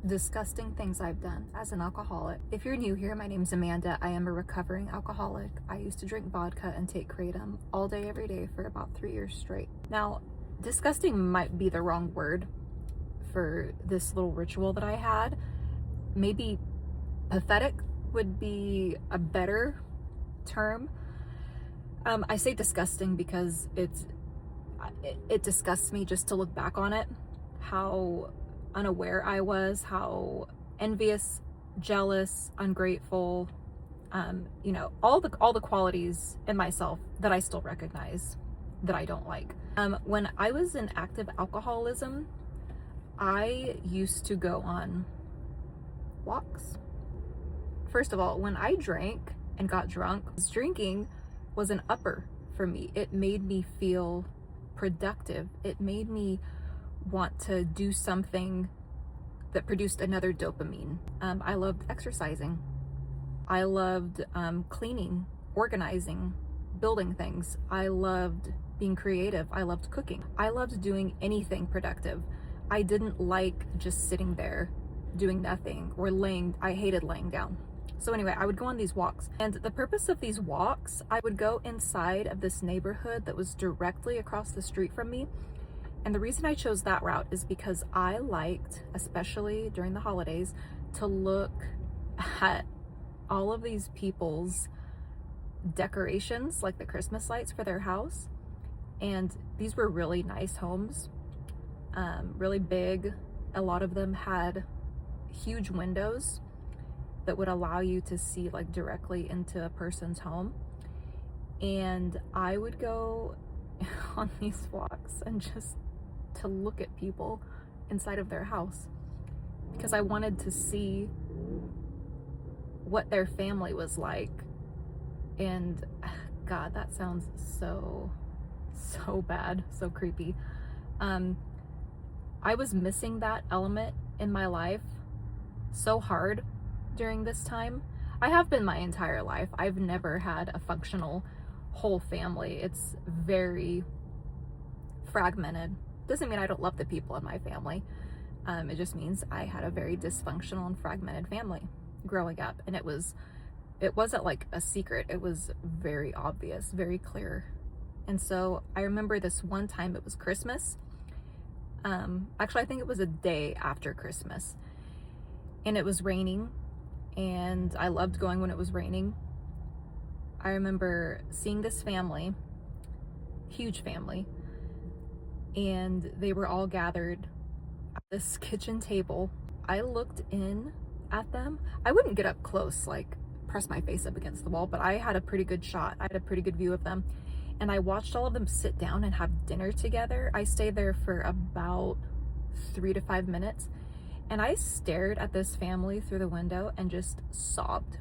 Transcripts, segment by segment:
Disgusting things I've done as an alcoholic. If you're new here, my name's Amanda. I am a recovering alcoholic. I used to drink vodka and take kratom all day, every day for about 3 years straight. Now, disgusting might be the wrong word for this little ritual that I had. Maybe pathetic would be a better term. I say disgusting because it disgusts me just to look back on it, how unaware I was, how envious, jealous, ungrateful, all the qualities in myself that I still recognize that I don't like. When I was in active alcoholism, I used to go on walks. First of all, when I drank and got drunk, drinking was an upper for me. It made me feel productive. It made me want to do something that produced another dopamine. I loved exercising. I loved cleaning, organizing, building things. I loved being creative. I loved cooking. I loved doing anything productive. I didn't like just sitting there doing nothing or I hated laying down. So anyway, I would go on these walks, and the purpose of these walks, I would go inside of this neighborhood that was directly across the street from me. And the reason I chose that route is because I liked, especially during the holidays, to look at all of these people's decorations, like the Christmas lights for their house. And these were really nice homes, really big. A lot of them had huge windows that would allow you to see like directly into a person's home. And I would go on these walks and just to look at people inside of their house because I wanted to see what their family was like. And God, that sounds so bad, so creepy. I was missing that element in my life so hard during this time. I have been my entire life. I've never had a functional whole family. It's very fragmented. Doesn't mean I don't love the people in my family. It just means I had a very dysfunctional and fragmented family growing up, and it wasn't like a secret. It was very obvious, very clear. And so I remember this one time, it was Christmas. Actually, I think it was a day after Christmas, and it was raining, and I loved going when it was raining. I remember seeing this family, huge family, and they were all gathered at this kitchen table. I looked in at them. I wouldn't get up close, like press my face up against the wall, but I had a pretty good shot. I had a pretty good view of them. And I watched all of them sit down and have dinner together. I stayed there for about 3 to 5 minutes. And I stared at this family through the window and just sobbed.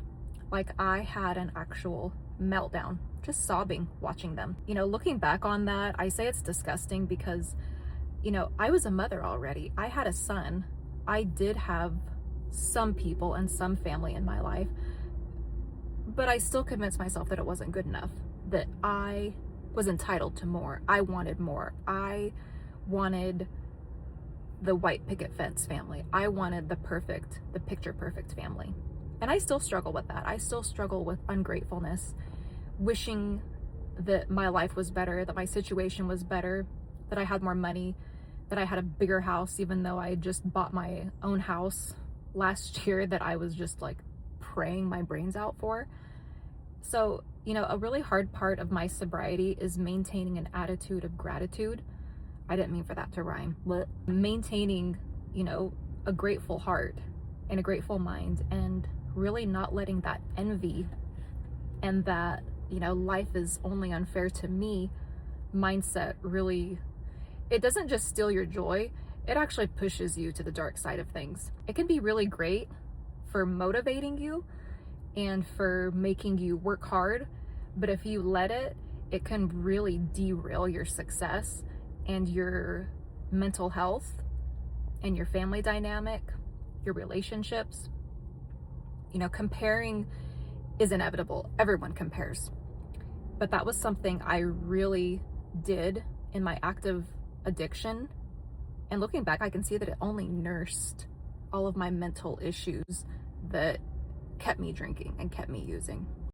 Like I had an actual meltdown, just sobbing, watching them. Looking back on that, I say it's disgusting because, I was a mother already. I had a son. I did have some people and some family in my life, but I still convinced myself that it wasn't good enough, that I was entitled to more. I wanted more. I wanted the white picket fence family. I wanted the picture perfect family. And I still struggle with that. I still struggle with ungratefulness, wishing that my life was better, that my situation was better, that I had more money, that I had a bigger house, even though I had just bought my own house last year that I was just like praying my brains out for. So, a really hard part of my sobriety is maintaining an attitude of gratitude. I didn't mean for that to rhyme, but maintaining, a grateful heart and a grateful mind, and really not letting that envy and that, life is only unfair to me mindset really, it doesn't just steal your joy, it actually pushes you to the dark side of things. It can be really great for motivating you and for making you work hard, but if you let it, it can really derail your success and your mental health and your family dynamic, your relationships. Comparing is inevitable. Everyone compares. But that was something I really did in my active addiction. And looking back, I can see that it only nursed all of my mental issues that kept me drinking and kept me using.